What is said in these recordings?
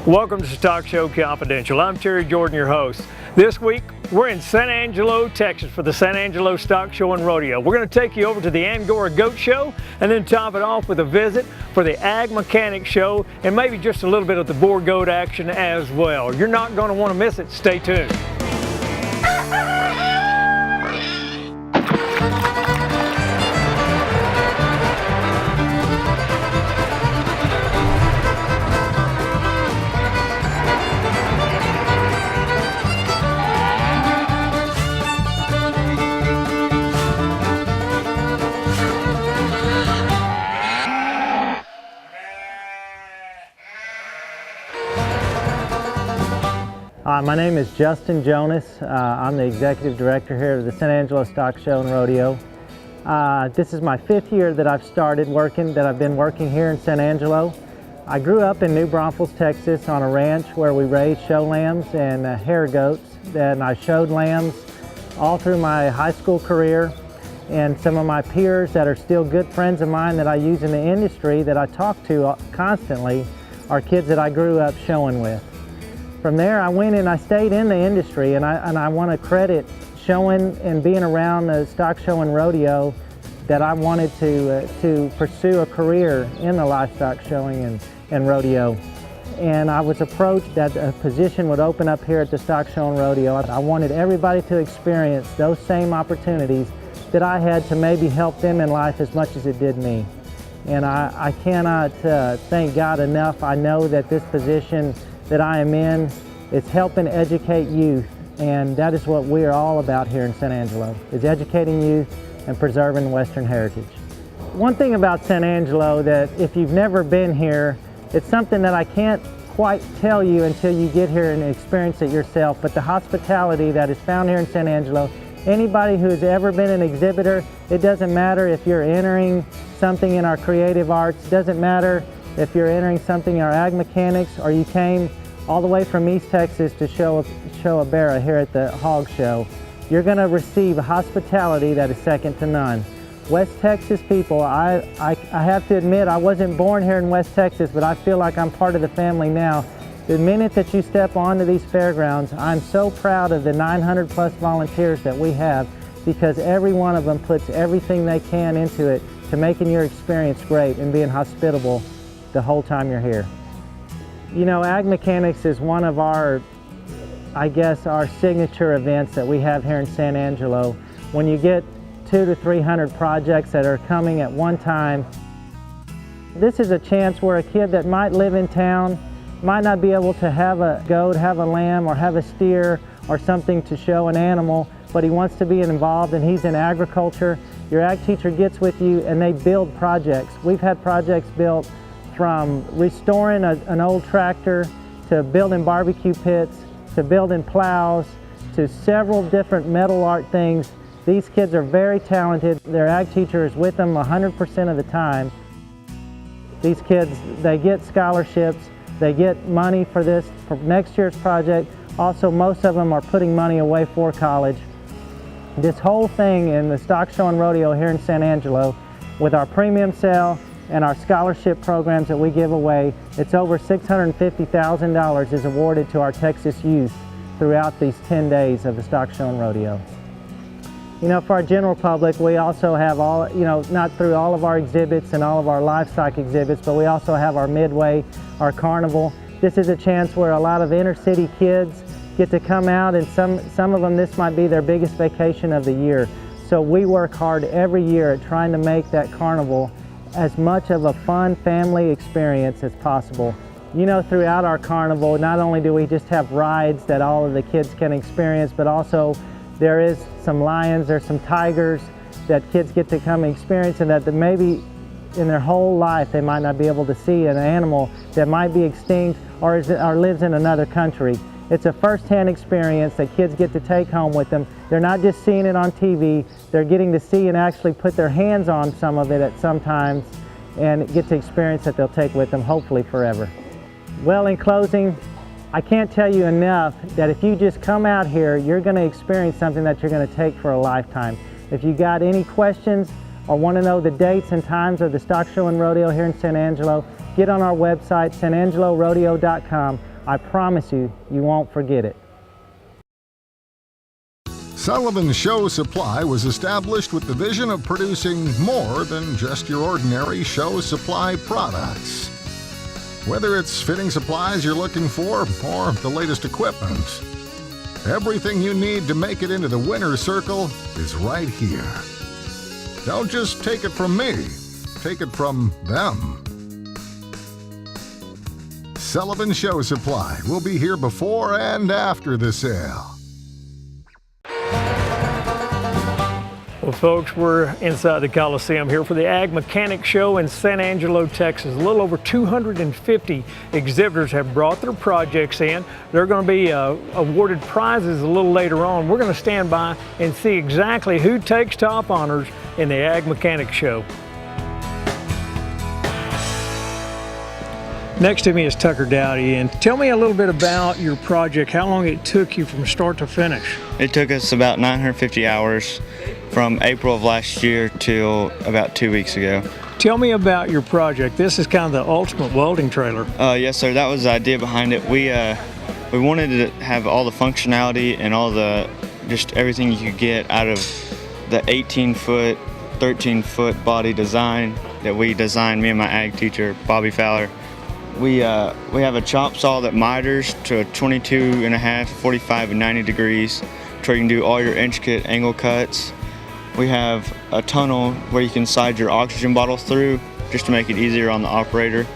Welcome to Stockshow Confidential. I'm Terry Jordan, your host. This week, we're in San Angelo, Texas for the San Angelo Stock Show and Rodeo. We're going to take you over to the Angora Goat Show and then top it off with a visit for the Ag Mechanic Show and maybe just a little bit of the Boar Goat action as well. You're not going to want to miss it. Stay tuned. My name is Jonas. I'm the Executive Director here of the San Angelo Stock Show and Rodeo. This is my 5th year that I've been working here in San Angelo. I grew up in New Braunfels, Texas on a ranch where we raised show lambs and hair goats. Then I showed lambs all through my high school career, and some of my peers that are still good friends of mine that I use in the industry that I talk to constantly are kids that I grew up showing with. From there, I went and I stayed in the industry, and I want to credit showing and being around the stock show and rodeo that I wanted to pursue a career in the livestock showing and rodeo. And I was approached that a position would open up here at the stock show and rodeo. I wanted everybody to experience those same opportunities that I had to maybe help them in life as much as it did me. And I cannot thank God enough. I know that this position that I am in is helping educate youth, and that is what we are all about here in San Angelo, is educating youth and preserving Western heritage. One thing about San Angelo that if you've never been here, it's something that I can't quite tell you until you get here and experience it yourself, but the hospitality that is found here in San Angelo, anybody who has ever been an exhibitor, it doesn't matter if you're entering something in our creative arts, it doesn't matter if you're entering something in our ag mechanics, or you came all the way from East Texas to show a barra here at the hog show, you're going to receive a hospitality that is second to none. West Texas people, I have to admit I wasn't born here in West Texas, but I feel like I'm part of the family now. The minute that you step onto these fairgrounds, I'm so proud of the 900 plus volunteers that we have, because every one of them puts everything they can into it to making your experience great and being hospitable the whole time you're here. You know, Ag Mechanics is one of our, I guess, our signature events that we have here in San Angelo. When you get 200 to 300 projects that are coming at one time, this is a chance where a kid that might live in town might not be able to have a goat, have a lamb, or have a steer or something to show an animal, but he wants to be involved and he's in agriculture. Your ag teacher gets with you and they build projects. We've had projects built from restoring an old tractor, to building barbecue pits, to building plows, to several different metal art things. These kids are very talented. Their ag teacher is with them 100% of the time. These kids, they get scholarships, they get money for this, for next year's project. Also, most of them are putting money away for college. This whole thing in the stock show and rodeo here in San Angelo, with our premium sale and our scholarship programs that we give away, it's over $650,000 is awarded to our Texas youth throughout these 10 days of the stock show and rodeo. You know, for our general public, we also have all, you know, not through all of our exhibits and all of our livestock exhibits, but we also have our midway, our carnival. This is a chance where a lot of inner city kids get to come out, and some of them, this might be their biggest vacation of the year. So we work hard every year at trying to make that carnival as much of a fun family experience as possible. You know, throughout our carnival, not only do we just have rides that all of the kids can experience, but also there is some lions, there's some tigers that kids get to come and experience, and that maybe in their whole life they might not be able to see an animal that might be extinct or lives in another country. It's a first-hand experience that kids get to take home with them. They're not just seeing it on TV, they're getting to see and actually put their hands on some of it at some times and get to experience that they'll take with them, hopefully forever. Well, in closing, I can't tell you enough that if you just come out here, you're going to experience something that you're going to take for a lifetime. If you got any questions or want to know the dates and times of the Stock Show and Rodeo here in San Angelo, get on our website, sanangelorodeo.com, I promise you, you won't forget it. Sullivan Show Supply was established with the vision of producing more than just your ordinary show supply products. Whether it's fitting supplies you're looking for or the latest equipment, everything you need to make it into the winner's circle is right here. Don't just take it from me, take it from them. Sullivan Show Supply will be here before and after the sale. Well, folks, we're inside the Coliseum here for the Ag Mechanic Show in San Angelo, Texas. A little over 250 exhibitors have brought their projects in. They're going to be awarded prizes a little later on. We're going to stand by and see exactly who takes top honors in the Ag Mechanic Show. Next to me is Tucker Dowdy, and tell me a little bit about your project, how long it took you from start to finish. It took us about 950 hours from April of last year till about 2 weeks ago. Tell me about your project. This is kind of the ultimate welding trailer. Yes, sir. That was the idea behind it. We wanted to have all the functionality and all the just everything you could get out of the 18-foot, 13-foot body design that we designed. Me and my ag teacher, Bobby Fowler. We have a chop saw that miters to a 22.5, 45, and 90 degrees, where you can do all your intricate angle cuts. We have a tunnel where you can slide your oxygen bottle through just to make it easier on the operator.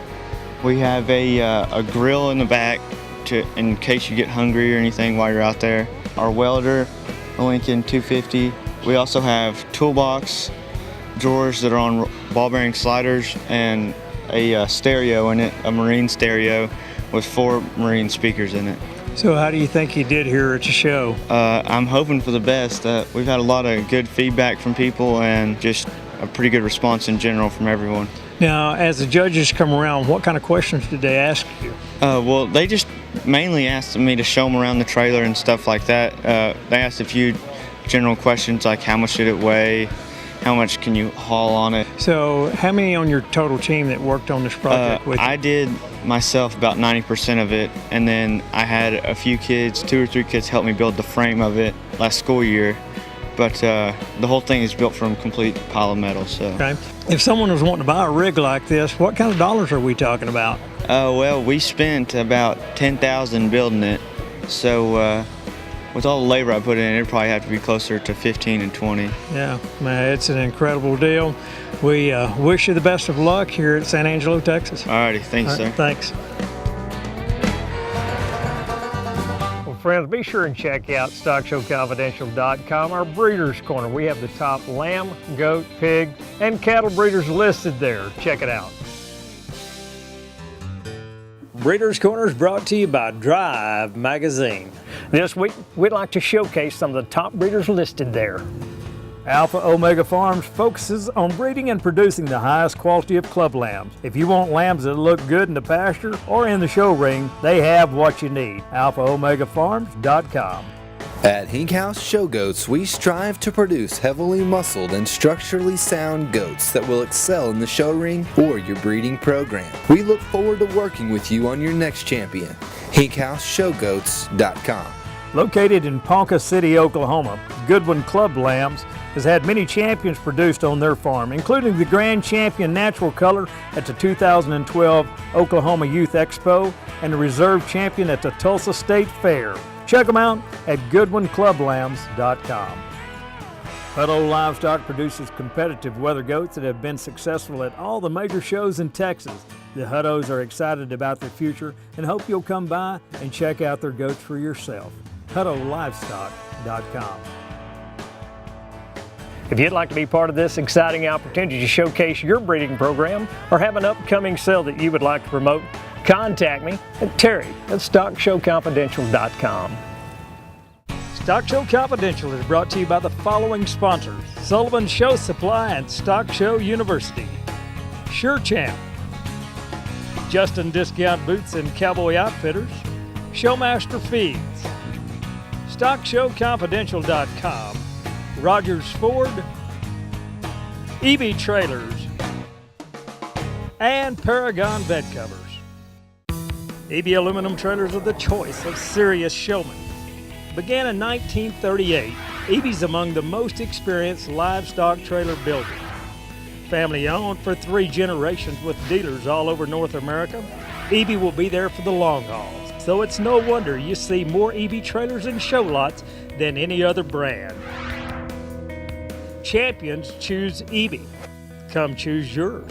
We have a grill in the back in case you get hungry or anything while you're out there. Our welder, a Lincoln 250. We also have toolbox drawers that are on ball bearing sliders and a stereo in it, a marine stereo with 4 marine speakers in it. So how do you think you did here at the show? I'm hoping for the best. We've had a lot of good feedback from people and just a pretty good response in general from everyone. Now, as the judges come around, what kind of questions did they ask you? Well, they just mainly asked me to show them around the trailer and stuff like that. They asked a few general questions like how much did it weigh, how much can you haul on it. So how many on your total team that worked on this project with you? I did myself about 90% of it, and then I had a few kids, 2 or 3 kids help me build the frame of it last school year. But the whole thing is built from complete pile of metal. So. Okay. If someone was wanting to buy a rig like this, what kind of dollars are we talking about? Well, we spent about $10,000 building it. So with all the labor I put in, it'd probably have to be closer to 15 and 20. Yeah, man, it's an incredible deal. We wish you the best of luck here at San Angelo, Texas. Alrighty, thanks, sir. Thanks. Well, friends, be sure and check out StockshowConfidential.com, our Breeders' Corner. We have the top lamb, goat, pig, and cattle breeders listed there. Check it out. Breeders' Corner is brought to you by Drive Magazine. This week, we'd like to showcase some of the top breeders listed there. Alpha Omega Farms focuses on breeding and producing the highest quality of club lambs. If you want lambs that look good in the pasture or in the show ring, they have what you need. AlphaOmegaFarms.com. At Hink House Show Goats, we strive to produce heavily muscled and structurally sound goats that will excel in the show ring or your breeding program. We look forward to working with you on your next champion. HinkHouseShowGoats.com. Located in Ponca City, Oklahoma, Goodwin Club Lambs has had many champions produced on their farm, including the Grand Champion Natural Color at the 2012 Oklahoma Youth Expo and the Reserve Champion at the Tulsa State Fair. Check them out at GoodwinClubLambs.com. Hutto Livestock produces competitive weather goats that have been successful at all the major shows in Texas. The Huttos are excited about their future and hope you'll come by and check out their goats for yourself. HuttoLivestock.com. If you'd like to be part of this exciting opportunity to showcase your breeding program or have an upcoming sale that you would like to promote, contact me at Terry at StockshowConfidential.com. Stock Show Confidential is brought to you by the following sponsors: Sullivan Show Supply and Stock Show University, Sure Champ, Justin Discount Boots and Cowboy Outfitters, Showmaster Feeds, StockShowConfidential.com, Rogers Ford, EB Trailers, and Paragon Bed Covers. EB aluminum trailers are the choice of serious showmen. Began in 1938, EB's among the most experienced livestock trailer builders. Family owned for 3 generations with dealers all over North America, EB will be there for the long haul. So it's no wonder you see more EB trailers in show lots than any other brand. Champions choose EB. Come choose yours.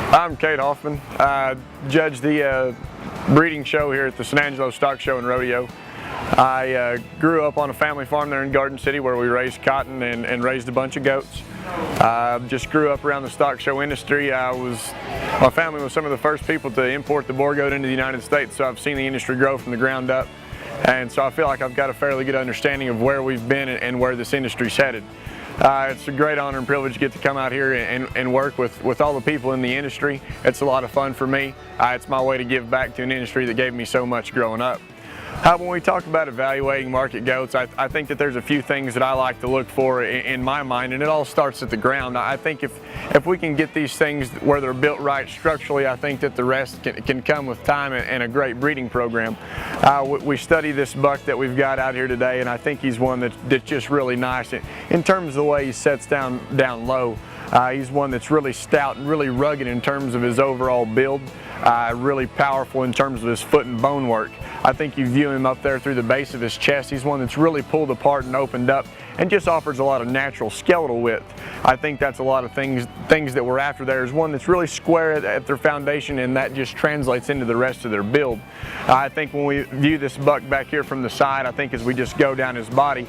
I'm Kate Hoffman. I judge the breeding show here at the San Angelo Stock Show and Rodeo. I grew up on a family farm there in Garden City where we raised cotton and raised a bunch of goats. Just grew up around the stock show industry. My family was some of the first people to import the boar goat into the United States, so I've seen the industry grow from the ground up. And so I feel like I've got a fairly good understanding of where we've been and where this industry's headed. It's a great honor and privilege to get to come out here and work with all the people in the industry. It's a lot of fun for me. It's my way to give back to an industry that gave me so much growing up. When we talk about evaluating market goats, I think that there's a few things that I like to look for in my mind, and it all starts at the ground. I think if we can get these things where they're built right structurally, I think that the rest can come with time and a great breeding program. We study this buck that we've got out here today, and I think he's one that's just really nice. In terms of the way he sets down low, he's one that's really stout and really rugged in terms of his overall build, really powerful in terms of his foot and bone work. I think you view him up there through the base of his chest. He's one that's really pulled apart and opened up and just offers a lot of natural skeletal width. I think that's a lot of things that we're after there is one that's really square at their foundation, and that just translates into the rest of their build. I think when we view this buck back here from the side, I think as we just go down his body,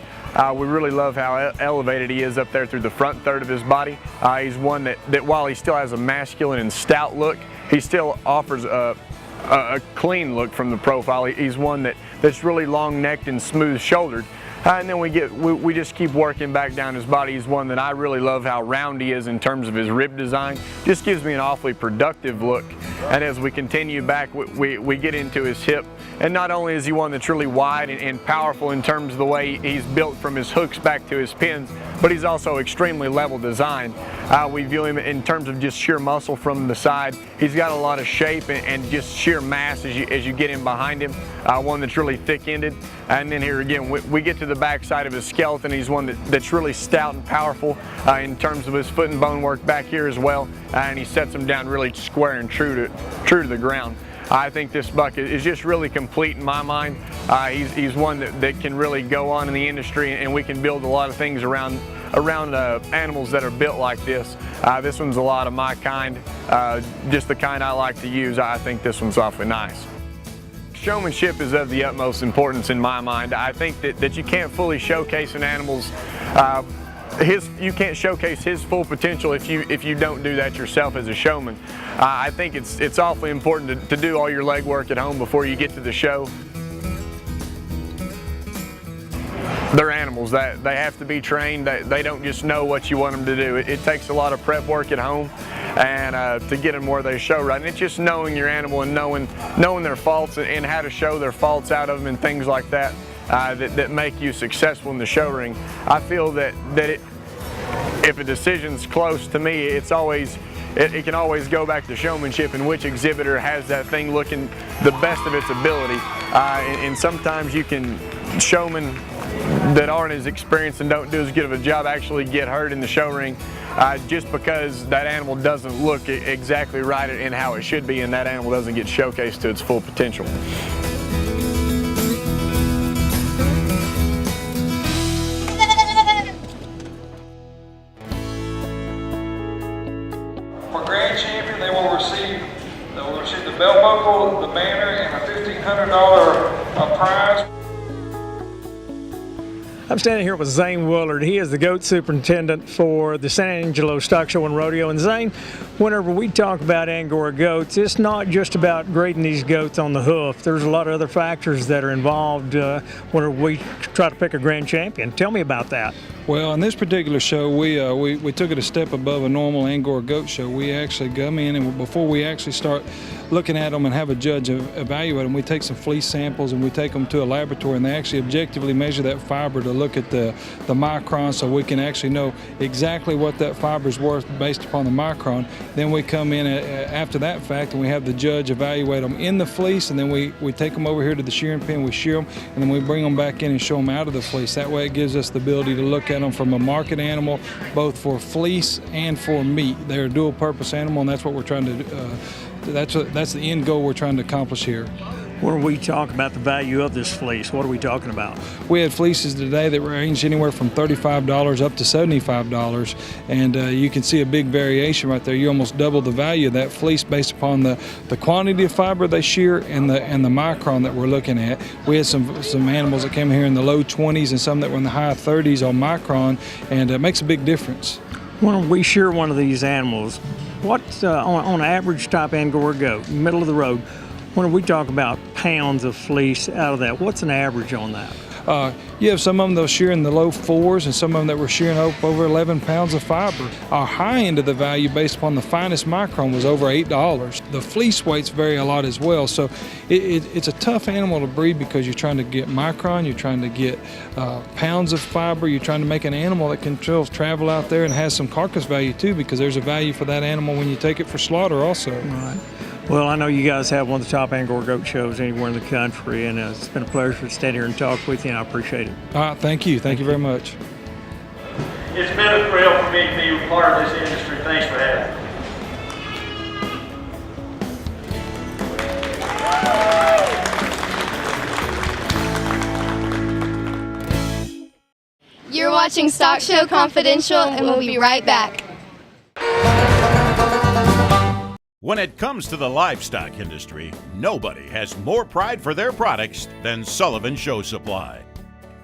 we really love how elevated he is up there through the front third of his body. He's one that while he still has a masculine and stout look, he still offers a clean look from the profile. He's one that's really long-necked and smooth-shouldered. And then we just keep working back down his body. He's one that I really love how round he is in terms of his rib design. Just gives me an awfully productive look. And as we continue back, we get into his hip. And not only is he one that's really wide and powerful in terms of the way he's built from his hooks back to his pins, but he's also extremely level designed. We view him in terms of just sheer muscle from the side. He's got a lot of shape and just sheer mass as you get in behind him. One that's really thick-ended. And then here again, we get to the back side of his skeleton. He's one that's really stout and powerful in terms of his foot and bone work back here as well. And he sets him down really square and true to the ground. I think this buck is just really complete in my mind. He's one that can really go on in the industry, and we can build a lot of things around animals that are built like this. This one's a lot of my kind, just the kind I like to use. I think this one's awfully nice. Showmanship is of the utmost importance in my mind. I think that you can't fully showcase an animal's you can't showcase his full potential if you don't do that yourself as a showman. I think it's awfully important to do all your legwork at home before you get to the show. They're animals. They have to be trained. They don't just know what you want them to do. It takes a lot of prep work at home and to get them where they show right. And it's just knowing your animal and knowing their faults and how to show their faults out of them and things like that. That make you successful in the show ring. I feel that if a decision's close to me, it can always go back to showmanship and which exhibitor has that thing looking the best of its ability. And sometimes you can showmen that aren't as experienced and don't do as good of a job actually get hurt in the show ring just because that animal doesn't look exactly right and how it should be, and that animal doesn't get showcased to its full potential. For Grand Champion, they will receive the belt buckle, the banner, and a $1,500 prize. I'm standing here with Zane Willard. He is the goat superintendent for the San Angelo Stock Show and Rodeo. And Zane, whenever we talk about Angora goats, it's not just about grading these goats on the hoof. There's a lot of other factors that are involved whenever we try to pick a grand champion. Tell me about that. Well, in this particular show, we took it a step above a normal Angora goat show. We actually come in, and before we actually start looking at them and have a judge evaluate them. We take some fleece samples and we take them to a laboratory, and they actually objectively measure that fiber to look at the micron, so we can actually know exactly what that fiber is worth based upon the micron. Then we come in after that fact and we have the judge evaluate them in the fleece, and then we take them over here to the shearing pen, we shear them, and then we bring them back in and show them out of the fleece. That way it gives us the ability to look at them from a market animal, both for fleece and for meat. They're a dual purpose animal, and that's what we're trying to do. That's the end goal we're trying to accomplish here. When we talk about the value of this fleece, what are we talking about? We had fleeces today that range anywhere from $35 up to $75, and you can see a big variation right there. You almost double the value of that fleece based upon the quantity of fiber they shear and the micron that we're looking at. We had some animals that came here in the low 20s and some that were in the high 30s on micron, and it makes a big difference. When we shear one of these animals, what's on average type Angora goat, middle of the road, when we talk about pounds of fleece out of that, what's an average on that? You have some of them they'll shear in the low 4s, and some of them that were shearing over 11 pounds of fiber. Our high end of the value based upon the finest micron was over $8. The fleece weights vary a lot as well, so it's a tough animal to breed because you're trying to get micron, you're trying to get pounds of fiber, you're trying to make an animal that can travel out there and has some carcass value too, because there's a value for that animal when you take it for slaughter also. Right. Well, I know you guys have one of the top Angora goat shows anywhere in the country, and it's been a pleasure to stand here and talk with you, and I appreciate it. Thank you. Thank you very much. It's been a thrill for me to be a part of this industry. Thanks for having me. You're watching Stockshow Confidential, and we'll be right back. When it comes to the livestock industry, nobody has more pride for their products than Sullivan Show Supply.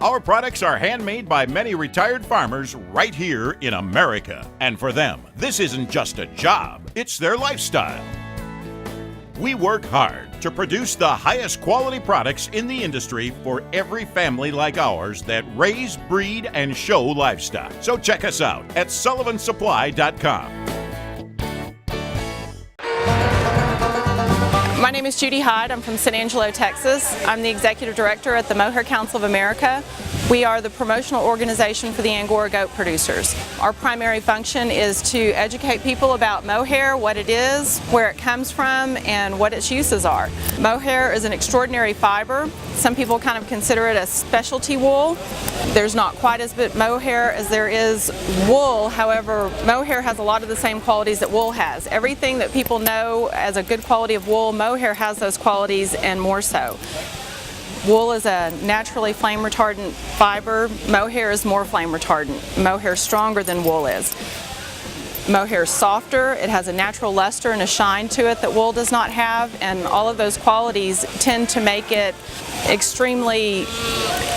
Our products are handmade by many retired farmers right here in America. And for them, this isn't just a job, it's their lifestyle. We work hard to produce the highest quality products in the industry for every family like ours that raise, breed, and show livestock. So check us out at sullivansupply.com. My name is Judy Hyde. I'm from San Angelo, Texas. I'm the Executive Director at the Mohair Council of America. We are the promotional organization for the Angora goat producers. Our primary function is to educate people about mohair, what it is, where it comes from, and what its uses are. Mohair is an extraordinary fiber. Some people kind of consider it a specialty wool. There's not quite as much mohair as there is wool. However, mohair has a lot of the same qualities that wool has. Everything that people know as a good quality of wool, mohair has those qualities and more so. Wool is a naturally flame retardant fiber. Mohair is more flame retardant. Mohair is stronger than wool is. Mohair is softer, it has a natural luster and a shine to it that wool does not have, and all of those qualities tend to make it extremely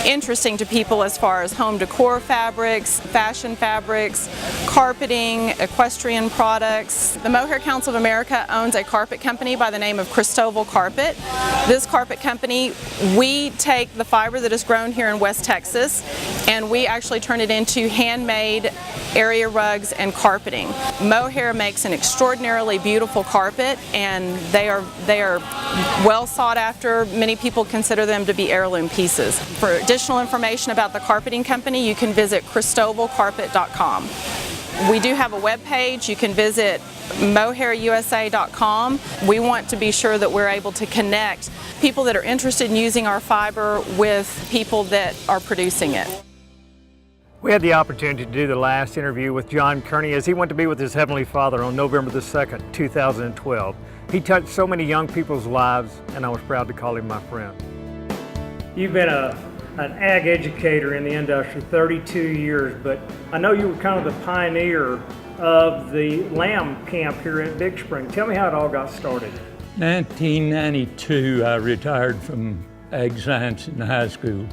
interesting to people as far as home decor fabrics, fashion fabrics, carpeting, equestrian products. The Mohair Council of America owns a carpet company by the name of Cristoval Carpet. This carpet company, we take the fiber that is grown here in West Texas and we actually turn it into handmade area rugs and carpeting. Mohair makes an extraordinarily beautiful carpet, and they are well sought after. Many people consider them to be heirloom pieces. For additional information about the carpeting company, you can visit cristovalcarpet.com. We do have a web page. You can visit mohairusa.com. We want to be sure that we're able to connect people that are interested in using our fiber with people that are producing it. We had the opportunity to do the last interview with John Kearney as he went to be with his Heavenly Father on November the 2nd, 2012. He touched so many young people's lives, and I was proud to call him my friend. You've been an ag educator in the industry 32 years, but I know you were kind of the pioneer of the lamb camp here at Big Spring. Tell me how it all got started. 1992, I retired from ag science in high school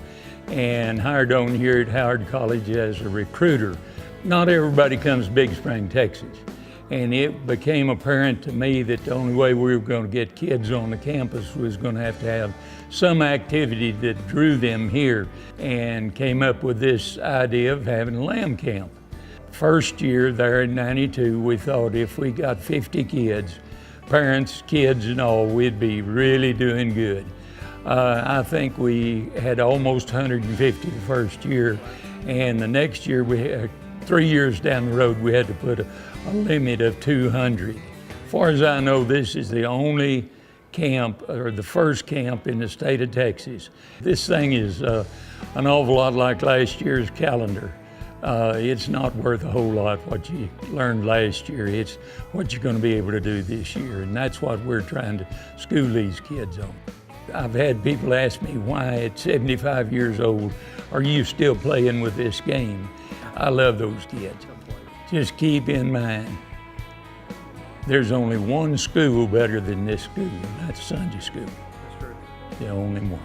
and hired on here at Howard College as a recruiter. Not everybody comes to Big Spring, Texas, and it became apparent to me that the only way we were going to get kids on the campus was going to have some activity that drew them here, and came up with this idea of having a lamb camp. First year there in '92, we thought if we got 50 kids, parents, kids and all, we'd be really doing good. I think we had almost 150 the first year, and the next year, 3 years down the road, we had to put a limit of 200. As far as I know, this is the only camp, or the first camp in the state of Texas. This thing is an awful lot like last year's calendar. It's not worth a whole lot what you learned last year. It's what you're going to be able to do this year, and that's what we're trying to school these kids on. I've had people ask me, why at 75 years old are you still playing with this game? I love those kids. Just keep in mind, there's only one school better than this school, and that's Sunday school. That's true. The only one.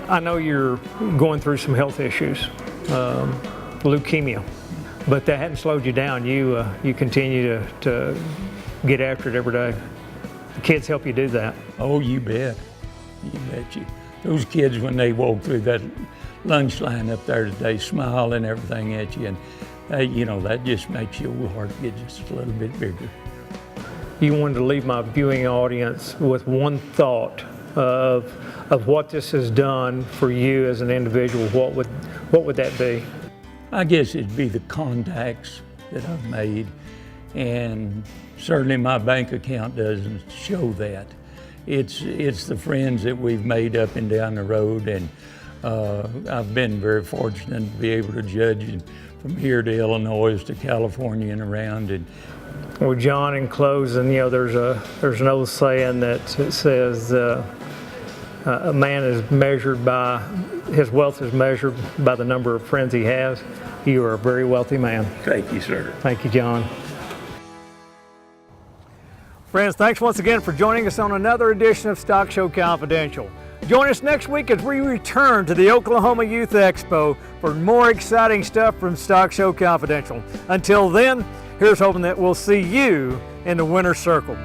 I know you're going through some health issues, leukemia, but that hadn't slowed you down. You continue to get after it every day. The kids help you do that. Oh, you bet. You bet you. Those kids, when they walk through that lunch line up there today, smile and everything at you, and you know, that just makes your heart get just a little bit bigger. You wanted to leave my viewing audience with one thought of what this has done for you as an individual. What would that be? I guess it'd be the contacts that I've made, and certainly my bank account doesn't show that. It's the friends that we've made up and down the road, and I've been very fortunate to be able to judge from here to Illinois to California and around. And well, John, in closing, you know, there's an old saying that says a man is measured by his wealth is measured by the number of friends he has. You are a very wealthy man. Thank you, sir. Thank you, John. Friends, thanks once again for joining us on another edition of Stockshow Confidential. Join us next week as we return to the Oklahoma Youth Expo for more exciting stuff from Stockshow Confidential. Until then, here's hoping that we'll see you in the winner's circle.